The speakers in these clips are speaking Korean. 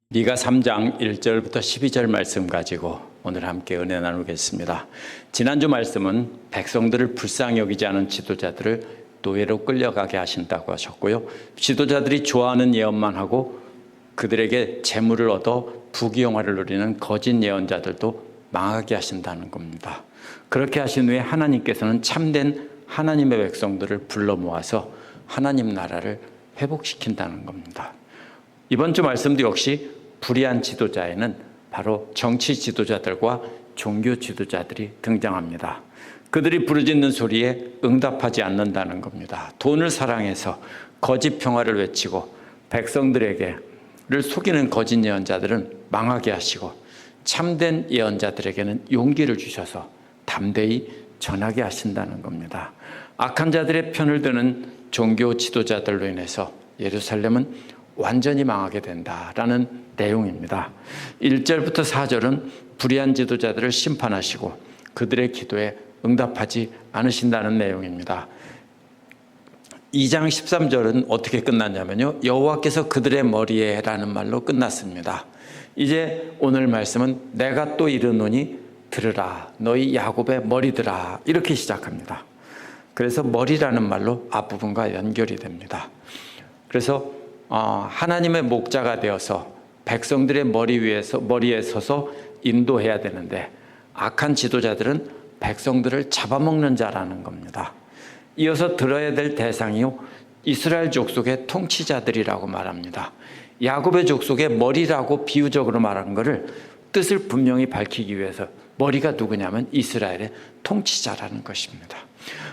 미가 3장 1절부터 12절 말씀 가지고 오늘 함께 은혜 나누겠습니다. 지난주 말씀은 백성들을 불쌍히 여기지 않은 지도자들을 노예로 끌려가게 하신다고 하셨고요. 지도자들이 좋아하는 예언만 하고 그들에게 재물을 얻어 부귀영화를 누리는 거짓 예언자들도 망하게 하신다는 겁니다. 그렇게 하신 후에 하나님께서는 참된 하나님의 백성들을 불러 모아서 하나님 나라를 회복시킨다는 겁니다. 이번 주 말씀도 역시 불의한 지도자에는 바로 정치 지도자들과 종교 지도자들이 등장합니다. 그들이 부르짖는 소리에 응답하지 않는다는 겁니다. 돈을 사랑해서 거짓 평화를 외치고 백성들에게를 속이는 거짓 예언자들은 망하게 하시고 참된 예언자들에게는 용기를 주셔서 담대히 전하게 하신다는 겁니다. 악한 자들의 편을 드는 종교 지도자들로 인해서 예루살렘은 완전히 망하게 된다라는 내용입니다. 1절부터 4절은 불의한 지도자들을 심판하시고 그들의 기도에 응답하지 않으신다는 내용입니다. 2장 13절은 어떻게 끝났냐면요, 여호와께서 그들의 머리에라는 말로 끝났습니다. 이제 오늘 말씀은 내가 또 이르노니 들으라 너희 야곱의 머리들아, 이렇게 시작합니다. 그래서 머리라는 말로 앞부분과 연결이 됩니다. 그래서 하나님의 목자가 되어서 백성들의 머리에 서서 인도해야 되는데 악한 지도자들은 백성들을 잡아먹는 자라는 겁니다. 이어서 들어야 될 대상이요, 이스라엘 족속의 통치자들이라고 말합니다. 야곱의 족속의 머리라고 비유적으로 말한 것을 뜻을 분명히 밝히기 위해서 머리가 누구냐면 이스라엘의 통치자라는 것입니다.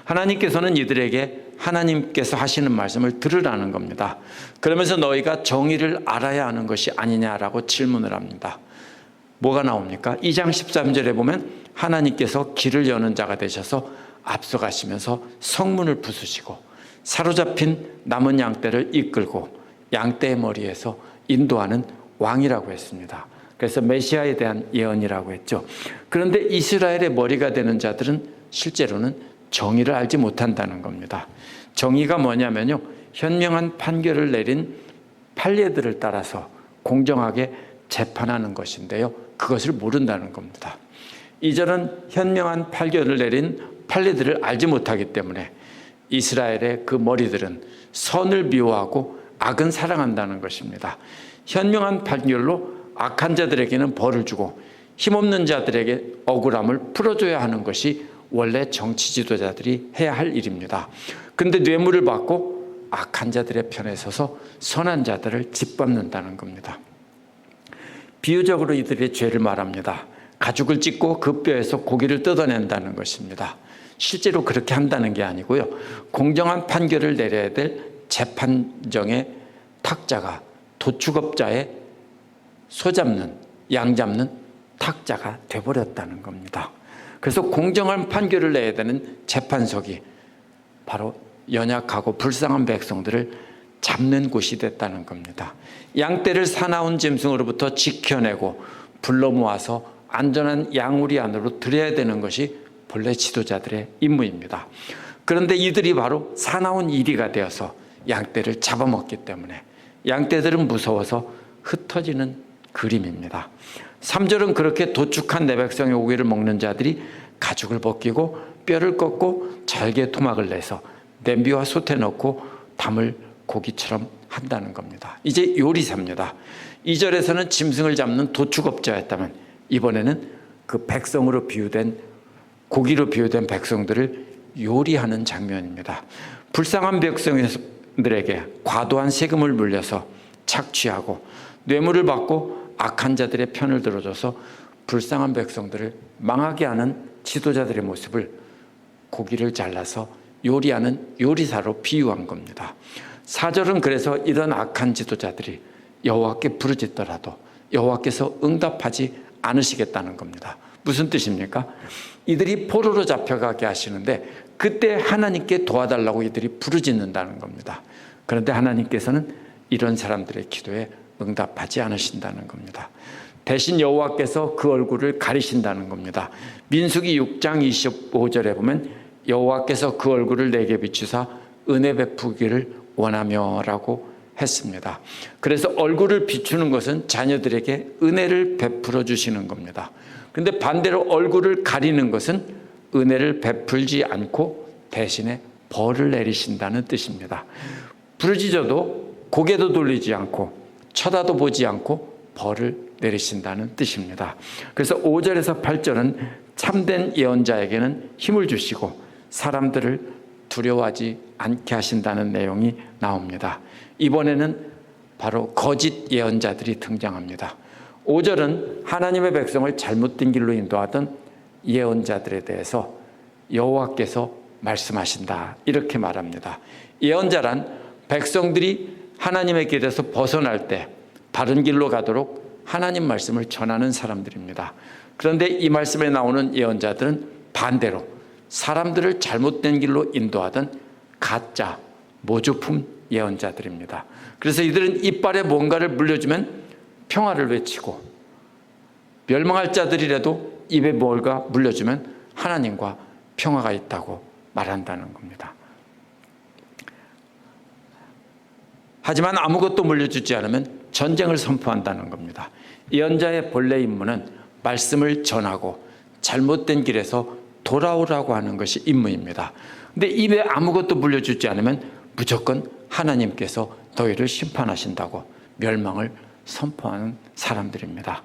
하나님께서는 이들에게 하나님께서 하시는 말씀을 들으라는 겁니다. 그러면서 너희가 정의를 알아야 하는 것이 아니냐라고 질문을 합니다. 뭐가 나옵니까? 2장 13절에 보면 하나님께서 길을 여는 자가 되셔서 앞서가시면서 성문을 부수시고 사로잡힌 남은 양떼를 이끌고 양떼의 머리에서 인도하는 왕이라고 했습니다. 그래서 메시아에 대한 예언이라고 했죠. 그런데 이스라엘의 머리가 되는 자들은 실제로는 정의를 알지 못한다는 겁니다. 정의가 뭐냐면요, 현명한 판결을 내린 판례들을 따라서 공정하게 재판하는 것인데요, 그것을 모른다는 겁니다. 2절은 현명한 판결을 내린 판례들을 알지 못하기 때문에 이스라엘의 그 머리들은 선을 미워하고 악은 사랑한다는 것입니다. 현명한 판결로 악한 자들에게는 벌을 주고 힘없는 자들에게 억울함을 풀어줘야 하는 것이 원래 정치 지도자들이 해야 할 일입니다. 그런데 뇌물을 받고 악한 자들의 편에 서서 선한 자들을 짓밟는다는 겁니다. 비유적으로 이들의 죄를 말합니다. 가죽을 찢고 그 뼈에서 고기를 뜯어낸다는 것입니다. 실제로 그렇게 한다는 게 아니고요, 공정한 판결을 내려야 될 재판정의 탁자가 도축업자의 소 잡는, 양 잡는 탁자가 돼버렸다는 겁니다. 그래서 공정한 판결을 내야 되는 재판석이 바로 연약하고 불쌍한 백성들을 잡는 곳이 됐다는 겁니다. 양떼를 사나운 짐승으로부터 지켜내고 불러 모아서 안전한 양우리 안으로 들여야 되는 것이 본래 지도자들의 임무입니다. 그런데 이들이 바로 사나운 이리가 되어서 양떼를 잡아먹기 때문에 양떼들은 무서워서 흩어지는 그림입니다. 3절은 그렇게 도축한 내 백성의 고기를 먹는 자들이 가죽을 벗기고 뼈를 꺾고 잘게 토막을 내서 냄비와 솥에 넣고 담을 고기처럼 한다는 겁니다. 이제 요리사입니다. 2절에서는 짐승을 잡는 도축업자였다면 이번에는 그 백성으로 비유된, 고기로 비유된 백성들을 요리하는 장면입니다. 불쌍한 백성들에게 과도한 세금을 물려서 착취하고 뇌물을 받고 악한 자들의 편을 들어줘서 불쌍한 백성들을 망하게 하는 지도자들의 모습을 고기를 잘라서 요리하는 요리사로 비유한 겁니다. 4절은 그래서 이런 악한 지도자들이 여호와께 부르짖더라도 여호와께서 응답하지 않으시겠다는 겁니다. 무슨 뜻입니까? 이들이 포로로 잡혀가게 하시는데 그때 하나님께 도와달라고 이들이 부르짖는다는 겁니다. 그런데 하나님께서는 이런 사람들의 기도에 응답하지 않으신다는 겁니다. 대신 여호와께서 그 얼굴을 가리신다는 겁니다. 민수기 6장 25절에 보면 여호와께서 그 얼굴을 내게 비추사 은혜 베푸기를 원하며 라고 했습니다. 그래서 얼굴을 비추는 것은 자녀들에게 은혜를 베풀어 주시는 겁니다. 그런데 반대로 얼굴을 가리는 것은 은혜를 베풀지 않고 대신에 벌을 내리신다는 뜻입니다. 부르짖어도 고개도 돌리지 않고 쳐다도 보지 않고 벌을 내리신다는 뜻입니다. 그래서 5절에서 8절은 참된 예언자에게는 힘을 주시고 사람들을 두려워하지 않게 하신다는 내용이 나옵니다. 이번에는 바로 거짓 예언자들이 등장합니다. 5절은 하나님의 백성을 잘못된 길로 인도하던 예언자들에 대해서 여호와께서 말씀하신다 이렇게 말합니다. 예언자란 백성들이 하나님의 길에서 벗어날 때 바른 길로 가도록 하나님 말씀을 전하는 사람들입니다. 그런데 이 말씀에 나오는 예언자들은 반대로 사람들을 잘못된 길로 인도하던 가짜 모조품 예언자들입니다. 그래서 이들은 이빨에 뭔가를 물려주면 평화를 외치고 멸망할 자들이라도 입에 뭔가 물려주면 하나님과 평화가 있다고 말한다는 겁니다. 하지만 아무것도 물려주지 않으면 전쟁을 선포한다는 겁니다. 예언자의 본래 임무는 말씀을 전하고 잘못된 길에서 돌아오라고 하는 것이 임무입니다. 그런데 입에 아무것도 물려주지 않으면 무조건 하나님께서 너희를 심판하신다고 멸망을 선포하는 사람들입니다.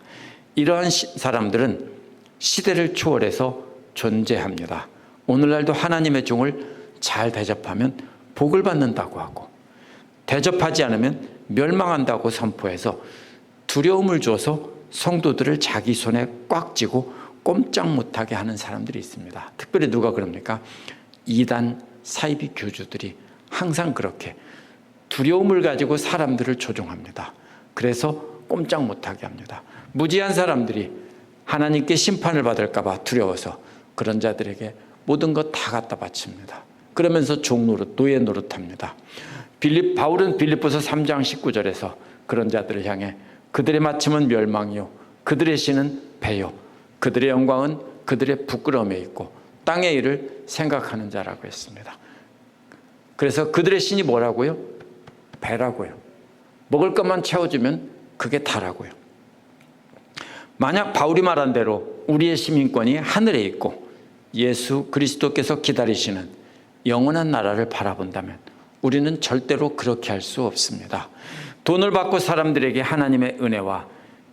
이러한 사람들은 시대를 초월해서 존재합니다. 오늘날도 하나님의 종을 잘 대접하면 복을 받는다고 하고 대접하지 않으면 멸망한다고 선포해서 두려움을 줘서 성도들을 자기 손에 꽉 쥐고 꼼짝 못하게 하는 사람들이 있습니다. 특별히 누가 그럽니까? 이단 사이비 교주들이 항상 그렇게 두려움을 가지고 사람들을 조종합니다. 그래서 꼼짝 못하게 합니다. 무지한 사람들이 하나님께 심판을 받을까 봐 두려워서 그런 자들에게 모든 것 다 갖다 바칩니다. 그러면서 종노릇, 노예 노릇합니다. 바울은 빌립보서 3장 19절에서 그런 자들을 향해 그들의 마침은 멸망이요 그들의 신은 배요 그들의 영광은 그들의 부끄러움에 있고 땅의 일을 생각하는 자라고 했습니다. 그래서 그들의 신이 뭐라고요? 배라고요. 먹을 것만 채워주면 그게 다라고요. 만약 바울이 말한 대로 우리의 시민권이 하늘에 있고 예수 그리스도께서 기다리시는 영원한 나라를 바라본다면 우리는 절대로 그렇게 할 수 없습니다. 돈을 받고 사람들에게 하나님의 은혜와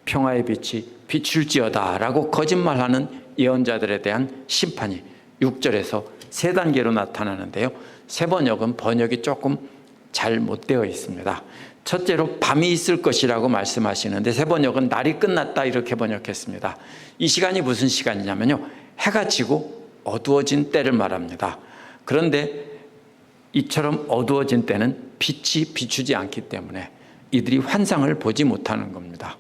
평화의 빛이 비출지어다 라고 거짓말하는 예언자들에 대한 심판이 6절에서 세 단계로 나타나는데요. 세 번역은 번역이 조금 잘못되어 있습니다. 첫째로 밤이 있을 것이라고 말씀하시는데 세 번역은 날이 끝났다 이렇게 번역했습니다. 이 시간이 무슨 시간이냐면요, 해가 지고 어두워진 때를 말합니다. 그런데 이처럼 어두워진 때는 빛이 비추지 않기 때문에 이들이 환상을 보지 못하는 겁니다.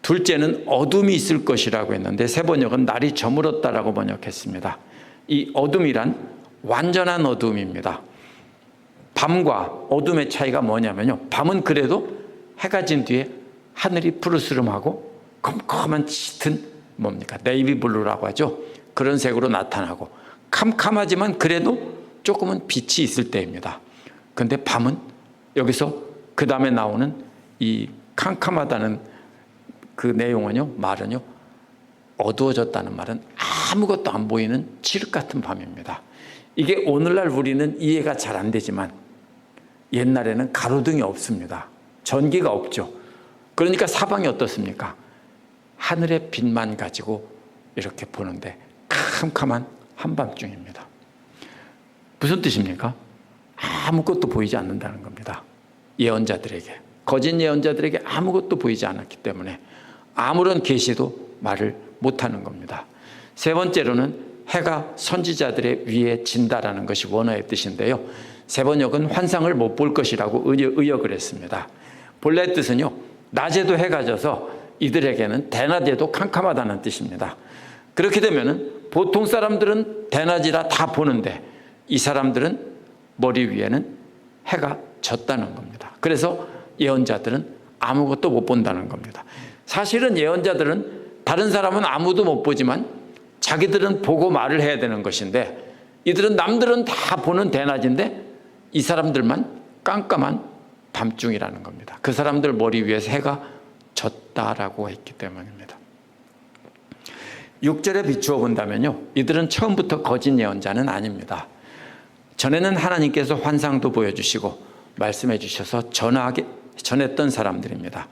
둘째는 어둠이 있을 것이라고 했는데 세 번역은 날이 저물었다라고 번역했습니다. 이 어둠이란 완전한 어둠입니다. 밤과 어둠의 차이가 뭐냐면요, 밤은 그래도 해가 진 뒤에 하늘이 푸르스름하고 컴컴한 짙은 뭡니까 네이비 블루라고 하죠. 그런 색으로 나타나고 캄캄하지만 그래도 조금은 빛이 있을 때입니다. 그런데 밤은 여기서 그 다음에 나오는 이 캄캄하다는 그 내용은요, 말은요, 어두워졌다는 말은 아무것도 안 보이는 칠흑 같은 밤입니다. 이게 오늘날 우리는 이해가 잘 안 되지만 옛날에는 가로등이 없습니다. 전기가 없죠. 그러니까 사방이 어떻습니까? 하늘의 빛만 가지고 이렇게 보는데 캄캄한 한밤중입니다. 무슨 뜻입니까? 아무것도 보이지 않는다는 겁니다. 예언자들에게, 거짓 예언자들에게 아무것도 보이지 않았기 때문에 아무런 계시도 말을 못하는 겁니다. 세 번째로는 해가 선지자들의 위에 진다라는 것이 원어의 뜻인데요, 세 번역은 환상을 못 볼 것이라고 의역을 했습니다. 본래 뜻은요, 낮에도 해가 져서 이들에게는 대낮에도 캄캄하다는 뜻입니다. 그렇게 되면은 보통 사람들은 대낮이라 다 보는데 이 사람들은 머리 위에는 해가 졌다는 겁니다. 그래서 예언자들은 아무것도 못 본다는 겁니다. 사실은 예언자들은 다른 사람은 아무도 못 보지만 자기들은 보고 말을 해야 되는 것인데 이들은 남들은 다 보는 대낮인데 이 사람들만 깜깜한 밤중이라는 겁니다. 그 사람들 머리 위에서 해가 졌다라고 했기 때문입니다. 6절에 비추어 본다면요, 이들은 처음부터 거짓 예언자는 아닙니다. 전에는 하나님께서 환상도 보여주시고 말씀해 주셔서 전했던 사람들입니다.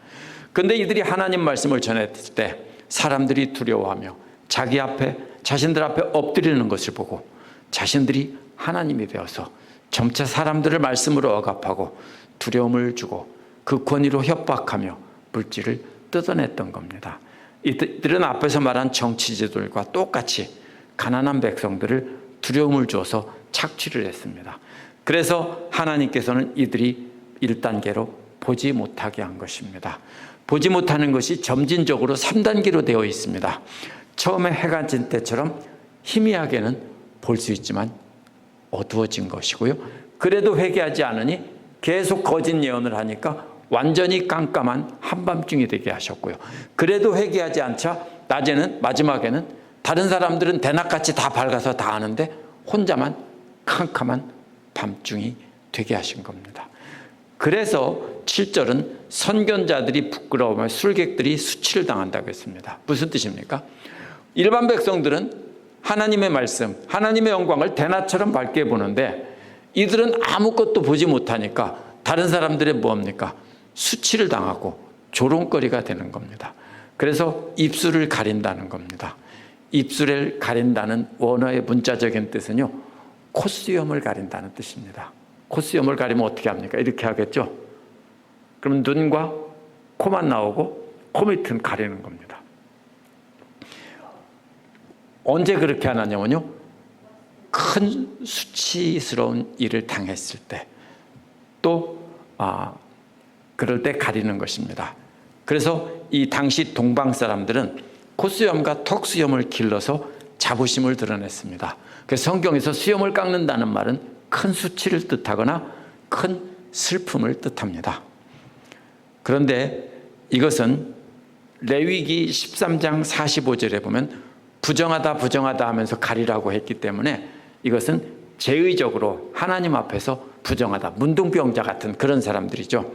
그런데 이들이 하나님 말씀을 전했을 때 사람들이 두려워하며 자신들 앞에 엎드리는 것을 보고 자신들이 하나님이 되어서 점차 사람들을 말씀으로 억압하고 두려움을 주고 그 권위로 협박하며 물질을 뜯어냈던 겁니다. 이들은 앞에서 말한 정치지도들과 똑같이 가난한 백성들을 두려움을 주어서 착취를 했습니다. 그래서 하나님께서는 이들이 1단계로 보지 못하게 한 것입니다. 보지 못하는 것이 점진적으로 3단계로 되어 있습니다. 처음에 해가 진 때처럼 희미하게는 볼 수 있지만 어두워진 것이고요. 그래도 회개하지 않으니 계속 거짓 예언을 하니까 완전히 깜깜한 한밤중이 되게 하셨고요. 그래도 회개하지 않자 마지막에는 다른 사람들은 대낮같이 다 밝아서 다 아는데 혼자만 캄캄한 밤중이 되게 하신 겁니다. 그래서 7절은 선견자들이 부끄러우며 술객들이 수치를 당한다고 했습니다. 무슨 뜻입니까? 일반 백성들은 하나님의 말씀, 하나님의 영광을 대낮처럼 밝게 보는데 이들은 아무것도 보지 못하니까 다른 사람들의 뭡니까? 수치를 당하고 조롱거리가 되는 겁니다. 그래서 입술을 가린다는 겁니다. 입술을 가린다는 원어의 문자적인 뜻은요, 콧수염을 가린다는 뜻입니다. 콧수염을 가리면 어떻게 합니까? 이렇게 하겠죠? 그럼 눈과 코만 나오고 코 밑은 가리는 겁니다. 언제 그렇게 하냐면요, 큰 수치스러운 일을 당했을 때, 또 그럴 때 가리는 것입니다. 그래서 이 당시 동방 사람들은 콧수염과 턱수염을 길러서 자부심을 드러냈습니다. 그래서 성경에서 수염을 깎는다는 말은 큰 수치를 뜻하거나 큰 슬픔을 뜻합니다. 그런데 이것은 레위기 13장 45절에 보면 부정하다 하면서 가리라고 했기 때문에 이것은 제의적으로 하나님 앞에서 부정하다, 문둥병자 같은 그런 사람들이죠.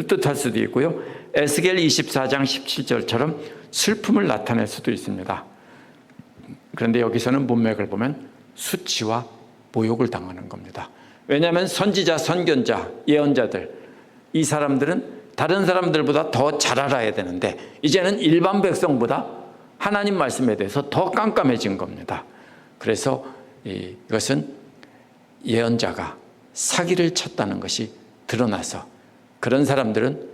뜻할 수도 있고요. 에스겔 24장 17절처럼 슬픔을 나타낼 수도 있습니다. 그런데 여기서는 문맥을 보면 수치와 모욕을 당하는 겁니다. 왜냐하면 선지자, 선견자, 예언자들, 이 사람들은 다른 사람들보다 더 잘 알아야 되는데 이제는 일반 백성보다 하나님 말씀에 대해서 더 깜깜해진 겁니다. 그래서 이것은 예언자가 사기를 쳤다는 것이 드러나서 그런 사람들은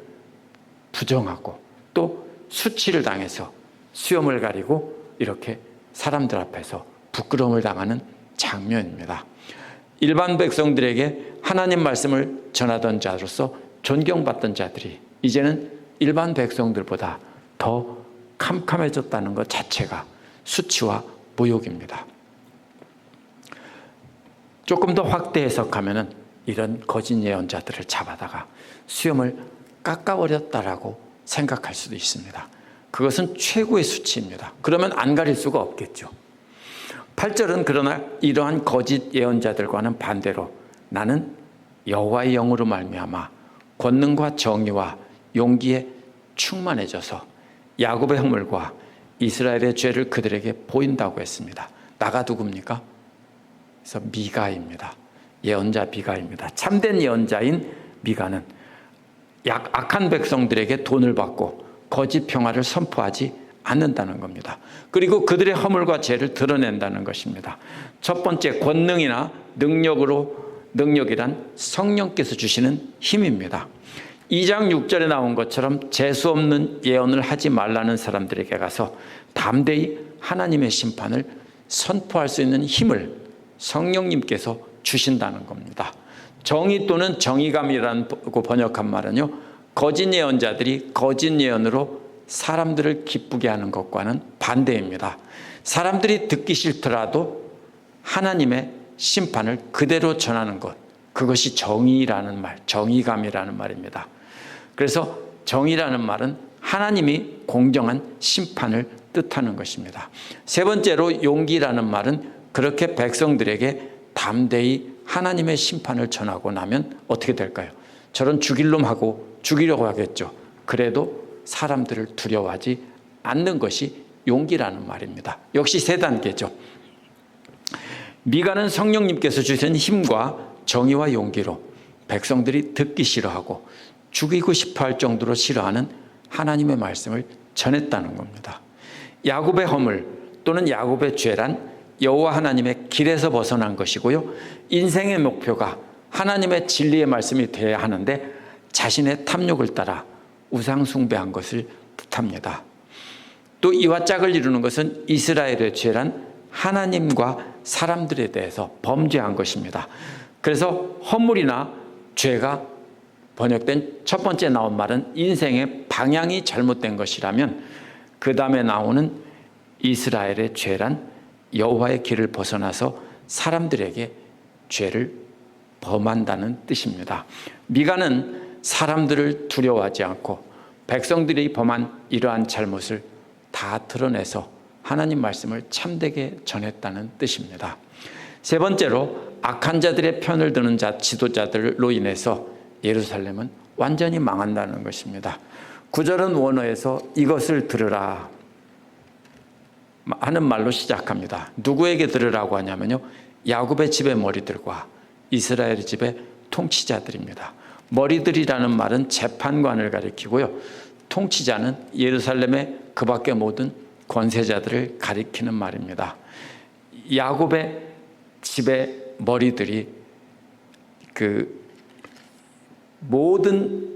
부정하고 또 수치를 당해서 수염을 가리고 이렇게 사람들 앞에서 부끄러움을 당하는 장면입니다. 일반 백성들에게 하나님 말씀을 전하던 자로서 존경받던 자들이 이제는 일반 백성들보다 더 캄캄해졌다는 것 자체가 수치와 모욕입니다. 조금 더 확대 해석하면 이런 거짓 예언자들을 잡아다가 수염을 깎아버렸다라고 생각할 수도 있습니다. 그것은 최고의 수치입니다. 그러면 안 가릴 수가 없겠죠. 8절은 그러나 이러한 거짓 예언자들과는 반대로 나는 여호와의 영으로 말미암아 권능과 정의와 용기에 충만해져서 야곱의 허물과 이스라엘의 죄를 그들에게 보인다고 했습니다. 나가 누굽니까? 그래서 미가입니다. 예언자 미가입니다. 참된 예언자인 미가는 악한 백성들에게 돈을 받고 거짓 평화를 선포하지 않는다는 겁니다. 그리고 그들의 허물과 죄를 드러낸다는 것입니다. 첫 번째, 권능이나 능력이란 성령께서 주시는 힘입니다. 2장 6절에 나온 것처럼 재수없는 예언을 하지 말라는 사람들에게 가서 담대히 하나님의 심판을 선포할 수 있는 힘을 성령님께서 주신다는 겁니다. 정의 또는 정의감이라고 번역한 말은요, 거짓 예언자들이 거짓 예언으로 사람들을 기쁘게 하는 것과는 반대입니다. 사람들이 듣기 싫더라도 하나님의 심판을 그대로 전하는 것, 그것이 정의라는 말, 정의감이라는 말입니다. 그래서 정의라는 말은 하나님이 공정한 심판을 뜻하는 것입니다. 세 번째로 용기라는 말은 그렇게 백성들에게 담대히 하나님의 심판을 전하고 나면 어떻게 될까요? 저런 죽일 놈 하고 죽이려고 하겠죠. 그래도 사람들을 두려워하지 않는 것이 용기라는 말입니다. 역시 세 단계죠. 미가는 성령님께서 주신 힘과 정의와 용기로 백성들이 듣기 싫어하고 죽이고 싶어할 정도로 싫어하는 하나님의 말씀을 전했다는 겁니다. 야곱의 허물 또는 야곱의 죄란 여호와 하나님의 길에서 벗어난 것이고요. 인생의 목표가 하나님의 진리의 말씀이 되어야 하는데 자신의 탐욕을 따라 우상 숭배한 것을 뜻합니다. 또 이와 짝을 이루는 것은 이스라엘의 죄란 하나님과 사람들에 대해서 범죄한 것입니다. 그래서 허물이나 죄가 번역된 첫 번째 나온 말은 인생의 방향이 잘못된 것이라면 그 다음에 나오는 이스라엘의 죄란 여호와의 길을 벗어나서 사람들에게 죄를 범한다는 뜻입니다. 미가는 사람들을 두려워하지 않고 백성들이 범한 이러한 잘못을 다 드러내서 하나님 말씀을 참되게 전했다는 뜻입니다. 세 번째로 악한 자들의 편을 드는 지도자들로 인해서 예루살렘은 완전히 망한다는 것입니다. 9절은 원어에서 이것을 들으라 하는 말로 시작합니다. 누구에게 들으라고 하냐면요, 야곱의 집의 머리들과 이스라엘의 집의 통치자들입니다. 머리들이라는 말은 재판관을 가리키고요, 통치자는 예루살렘의 그 밖의 모든 권세자들을 가리키는 말입니다. 야곱의 집의 머리들이 그 모든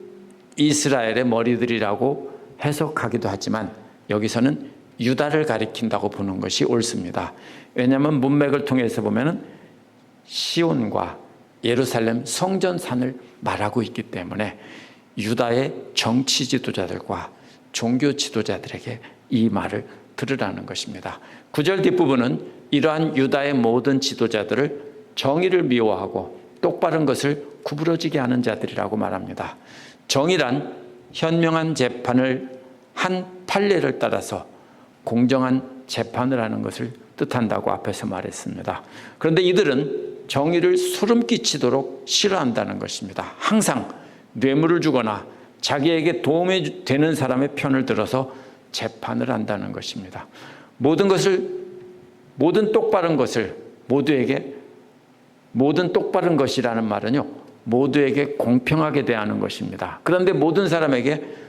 이스라엘의 머리들이라고 해석하기도 하지만 여기서는 유다를 가리킨다고 보는 것이 옳습니다. 왜냐하면 문맥을 통해서 보면은 시온과 예루살렘 성전산을 말하고 있기 때문에 유다의 정치 지도자들과 종교 지도자들에게 이 말을 들으라는 것입니다. 9절 뒷부분은 이러한 유다의 모든 지도자들을 정의를 미워하고 똑바른 것을 구부러지게 하는 자들이라고 말합니다. 정의란 현명한 재판을 한 판례를 따라서 공정한 재판을 하는 것을 뜻한다고 앞에서 말했습니다. 그런데 이들은 정의를 소름 끼치도록 싫어한다는 것입니다. 항상 뇌물을 주거나 자기에게 도움이 되는 사람의 편을 들어서 재판을 한다는 것입니다. 모든 똑바른 것을 모든 똑바른 것이라는 말은요, 모두에게 공평하게 대하는 것입니다. 그런데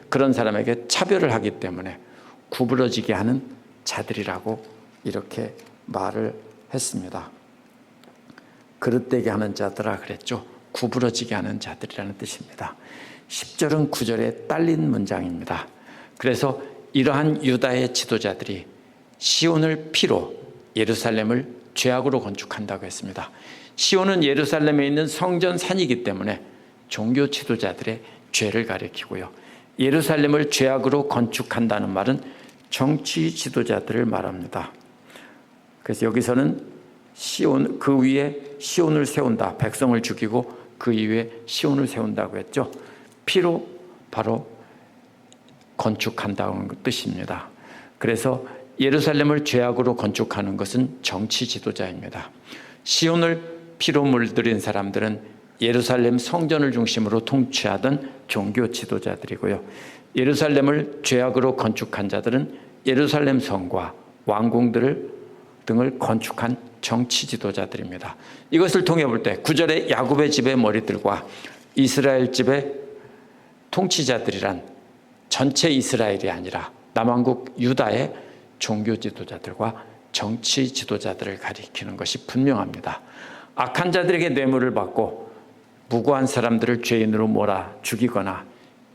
그런 사람에게 차별을 하기 때문에 구부러지게 하는 자들이라고 이렇게 말을 했습니다. 그릇되게 하는 자들아 그랬죠. 구부러지게 하는 자들이라는 뜻입니다. 10절은 9절에 딸린 문장입니다. 그래서 이러한 유다의 지도자들이 시온을 피로 예루살렘을 죄악으로 건축한다고 했습니다. 시온은 예루살렘에 있는 성전산이기 때문에 종교 지도자들의 죄를 가리키고요, 예루살렘을 죄악으로 건축한다는 말은 정치 지도자들을 말합니다. 그래서 여기서는 그 위에 시온을 세운다, 백성을 죽이고 그 위에 시온을 세운다고 했죠. 피로 바로 건축한다는 뜻입니다. 그래서 예루살렘을 죄악으로 건축하는 것은 정치 지도자입니다. 시온을 피로 물들인 사람들은 예루살렘 성전을 중심으로 통치하던 종교 지도자들이고요, 예루살렘을 죄악으로 건축한 자들은 예루살렘 성과 왕궁들을 건축한 정치 지도자들입니다. 이것을 통해 볼 때 9절에 야곱의 집의 머리들과 이스라엘 집의 통치자들이란 전체 이스라엘이 아니라 남왕국 유다의 종교 지도자들과 정치 지도자들을 가리키는 것이 분명합니다. 악한 자들에게 뇌물을 받고 무고한 사람들을 죄인으로 몰아 죽이거나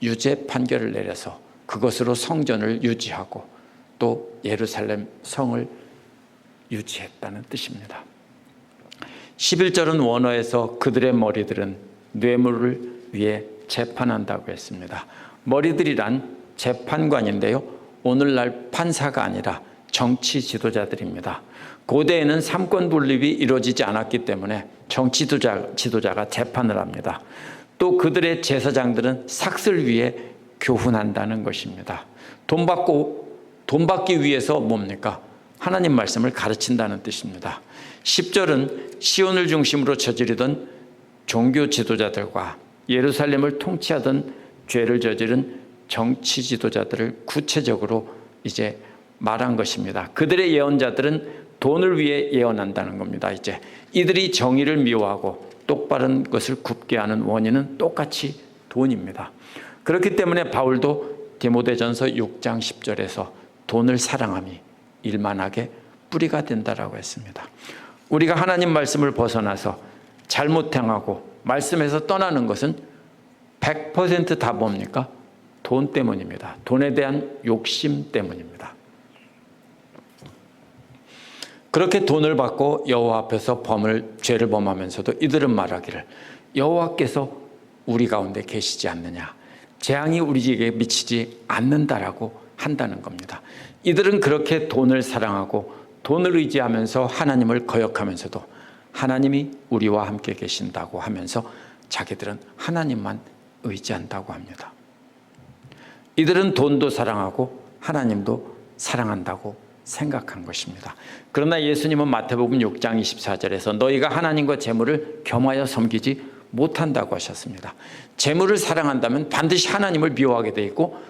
유죄 판결을 내려서 그것으로 성전을 유지하고 또 예루살렘 성을 유지했다는 뜻입니다. 11절은 원어에서 그들의 머리들은 뇌물을 위해 재판한다고 했습니다. 머리들이란 재판관인데요, 오늘날 판사가 아니라 정치 지도자들입니다. 고대에는 삼권 분립이 이루어지지 않았기 때문에 정치 지도자가 재판을 합니다. 또 그들의 제사장들은 삭슬 위해 교훈한다는 것입니다. 돈 받기 위해서 뭡니까? 하나님 말씀을 가르친다는 뜻입니다. 10절은 시온을 중심으로 저지르던 종교 지도자들과 예루살렘을 통치하던 죄를 저지른 정치 지도자들을 구체적으로 이제 말한 것입니다. 그들의 예언자들은 돈을 위해 예언한다는 겁니다. 이제 이들이 정의를 미워하고 똑바른 것을 굽게 하는 원인은 똑같이 돈입니다. 그렇기 때문에 바울도 디모데전서 6장 10절에서 돈을 사랑함이 일만하게 뿌리가 된다라고 했습니다. 우리가 하나님 말씀을 벗어나서 잘못 행하고 말씀에서 떠나는 것은 100% 다 뭡니까? 돈 때문입니다. 돈에 대한 욕심 때문입니다. 그렇게 돈을 받고 여호와 앞에서 죄를 범하면서도 이들은 말하기를 여호와께서 우리 가운데 계시지 않느냐, 재앙이 우리에게 미치지 않는다라고 한다는 겁니다. 이들은 그렇게 돈을 사랑하고 돈을 의지하면서 하나님을 거역하면서도 하나님이 우리와 함께 계신다고 하면서 자기들은 하나님만 의지한다고 합니다. 이들은 돈도 사랑하고 하나님도 사랑한다고 생각한 것입니다. 그러나 예수님은 마태복음 6장 24절에서 너희가 하나님과 재물을 겸하여 섬기지 못한다고 하셨습니다. 재물을 사랑한다면 반드시 하나님을 미워하게 되어 있고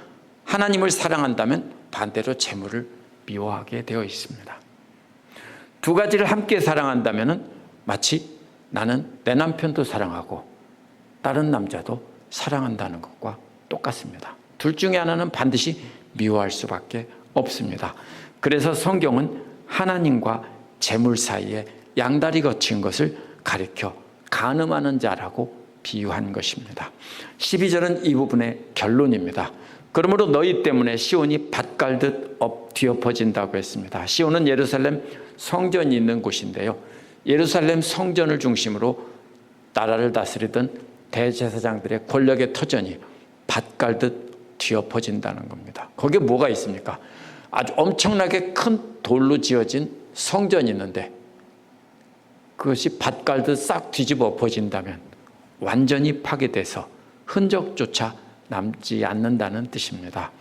하나님을 사랑한다면 반대로 재물을 미워하게 되어 있습니다. 두 가지를 함께 사랑한다면 마치 나는 내 남편도 사랑하고 다른 남자도 사랑한다는 것과 똑같습니다. 둘 중에 하나는 반드시 미워할 수밖에 없습니다. 그래서 성경은 하나님과 재물 사이에 양다리 거친 것을 가리켜 간음하는 자라고 비유한 것입니다. 12절은 이 부분의 결론입니다. 그러므로 너희 때문에 시온이 밭갈듯 뒤엎어진다고 했습니다. 시온은 예루살렘 성전이 있는 곳인데요. 예루살렘 성전을 중심으로 나라를 다스리던 대제사장들의 권력의 터전이 밭갈듯 뒤엎어진다는 겁니다. 거기에 뭐가 있습니까? 아주 엄청나게 큰 돌로 지어진 성전이 있는데 그것이 밭갈듯 싹 뒤집어 엎어진다면 완전히 파괴돼서 흔적조차 남지 않는다는 뜻입니다.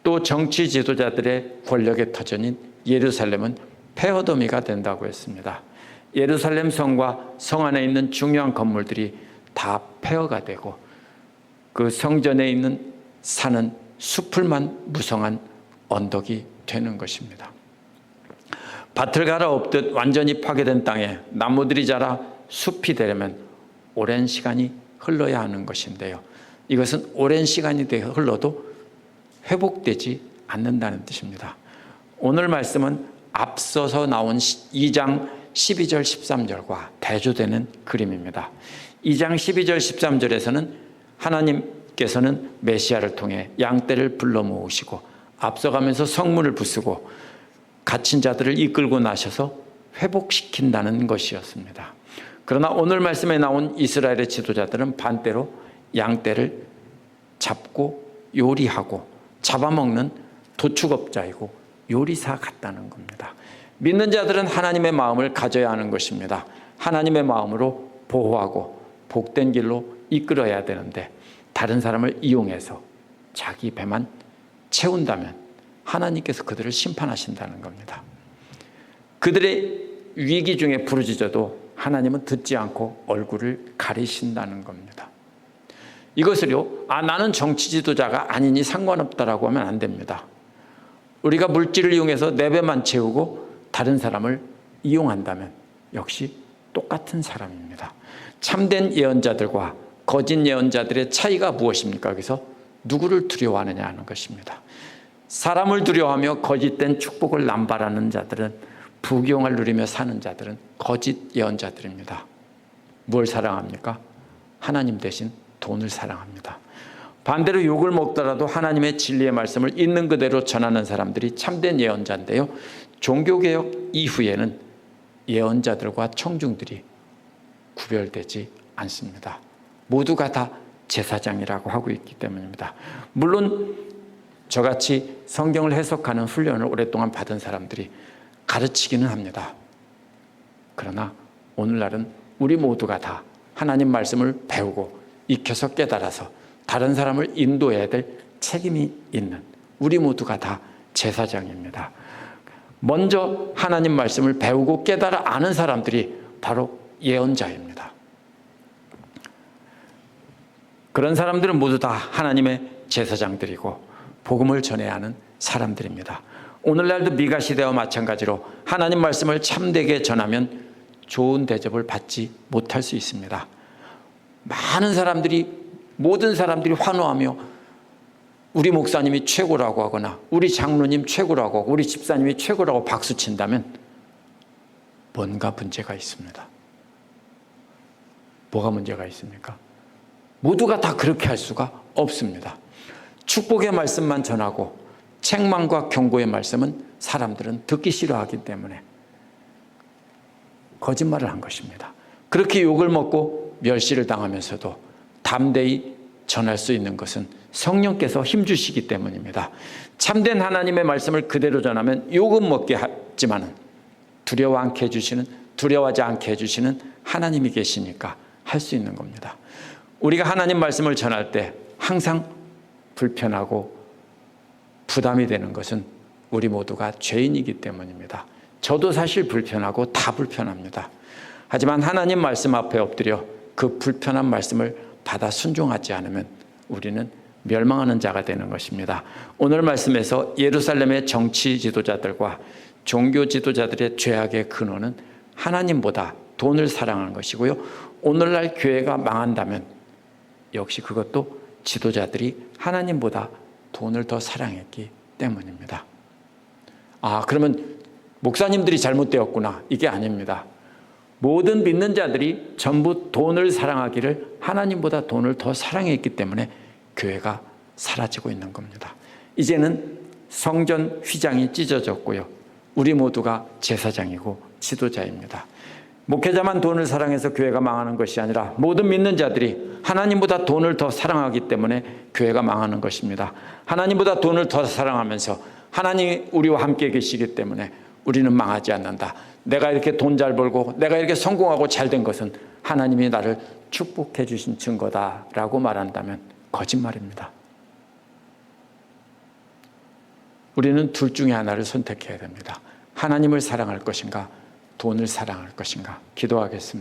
또 정치 지도자들의 권력의 터전인 예루살렘은 폐허더미가 된다고 했습니다. 예루살렘 성과 성 안에 있는 중요한 건물들이 다 폐허가 되고 그 성전에 있는 산은 숲을만 무성한 언덕이 되는 것입니다. 밭을 갈아엎듯 완전히 파괴된 땅에 나무들이 자라 숲이 되려면 오랜 시간이 흘러야 하는 것인데요. 이것은 오랜 시간이 흘러도 회복되지 않는다는 뜻입니다. 오늘 말씀은 앞서서 나온 2장 12절 13절과 대조되는 그림입니다. 2장 12절 13절에서는 하나님께서는 메시아를 통해 양떼를 불러 모으시고 앞서가면서 성문을 부수고 갇힌 자들을 이끌고 나셔서 회복시킨다는 것이었습니다. 그러나 오늘 말씀에 나온 이스라엘의 지도자들은 반대로 양떼를 잡고 요리하고 잡아먹는 도축업자이고 요리사 같다는 겁니다. 믿는 자들은 하나님의 마음을 가져야 하는 것입니다. 하나님의 마음으로 보호하고 복된 길로 이끌어야 되는데 다른 사람을 이용해서 자기 배만 채운다면 하나님께서 그들을 심판하신다는 겁니다. 그들의 위기 중에 부르짖어도 하나님은 듣지 않고 얼굴을 가리신다는 겁니다. 이것을요, 나는 정치 지도자가 아니니 상관없다라고 하면 안 됩니다. 우리가 물질을 이용해서 내 배만 채우고 다른 사람을 이용한다면 역시 똑같은 사람입니다. 참된 예언자들과 거짓 예언자들의 차이가 무엇입니까? 그래서 누구를 두려워하느냐 하는 것입니다. 사람을 두려워하며 거짓된 축복을 남발하는 자들은 부귀영화를 누리며 사는 자들은 거짓 예언자들입니다. 뭘 사랑합니까? 하나님 대신 돈을 사랑합니다. 반대로 욕을 먹더라도 하나님의 진리의 말씀을 있는 그대로 전하는 사람들이 참된 예언자인데요. 종교개혁 이후에는 예언자들과 청중들이 구별되지 않습니다. 모두가 다 제사장이라고 하고 있기 때문입니다. 물론 저같이 성경을 해석하는 훈련을 오랫동안 받은 사람들이 가르치기는 합니다. 그러나 오늘날은 우리 모두가 다 하나님 말씀을 배우고 익혀서 깨달아서 다른 사람을 인도해야 될 책임이 있는 우리 모두가 다 제사장입니다. 먼저 하나님 말씀을 배우고 깨달아 아는 사람들이 바로 예언자입니다. 그런 사람들은 모두 다 하나님의 제사장들이고 복음을 전해야 하는 사람들입니다. 오늘날도 미가 시대와 마찬가지로 하나님 말씀을 참되게 전하면 좋은 대접을 받지 못할 수 있습니다. 모든 사람들이 환호하며 우리 목사님이 최고라고 하거나 우리 장로님 최고라고 하고 우리 집사님이 최고라고 박수친다면 뭔가 문제가 있습니다. 뭐가 문제가 있습니까? 모두가 다 그렇게 할 수가 없습니다. 축복의 말씀만 전하고 책망과 경고의 말씀은 사람들은 듣기 싫어하기 때문에 거짓말을 한 것입니다. 그렇게 욕을 먹고 멸시를 당하면서도 담대히 전할 수 있는 것은 성령께서 힘주시기 때문입니다. 참된 하나님의 말씀을 그대로 전하면 욕은 먹게 하지만 두려워하지 않게 해주시는 하나님이 계시니까 할 수 있는 겁니다. 우리가 하나님 말씀을 전할 때 항상 불편하고 부담이 되는 것은 우리 모두가 죄인이기 때문입니다. 저도 사실 불편하고 다 불편합니다. 하지만 하나님 말씀 앞에 엎드려 그 불편한 말씀을 받아 순종하지 않으면 우리는 멸망하는 자가 되는 것입니다. 오늘 말씀에서 예루살렘의 정치 지도자들과 종교 지도자들의 죄악의 근원은 하나님보다 돈을 사랑하는 것이고요. 오늘날 교회가 망한다면 역시 그것도 지도자들이 하나님보다 돈을 더 사랑했기 때문입니다. 그러면 목사님들이 잘못되었구나. 이게 아닙니다. 모든 믿는 자들이 전부 돈을 사랑하기를 하나님보다 돈을 더 사랑했기 때문에 교회가 사라지고 있는 겁니다. 이제는 성전 휘장이 찢어졌고요. 우리 모두가 제사장이고 지도자입니다. 목회자만 돈을 사랑해서 교회가 망하는 것이 아니라 모든 믿는 자들이 하나님보다 돈을 더 사랑하기 때문에 교회가 망하는 것입니다. 하나님보다 돈을 더 사랑하면서 하나님이 우리와 함께 계시기 때문에 우리는 망하지 않는다. 내가 이렇게 돈 잘 벌고 내가 이렇게 성공하고 잘된 것은 하나님이 나를 축복해 주신 증거다라고 말한다면 거짓말입니다. 우리는 둘 중에 하나를 선택해야 됩니다. 하나님을 사랑할 것인가, 돈을 사랑할 것인가. 기도하겠습니다.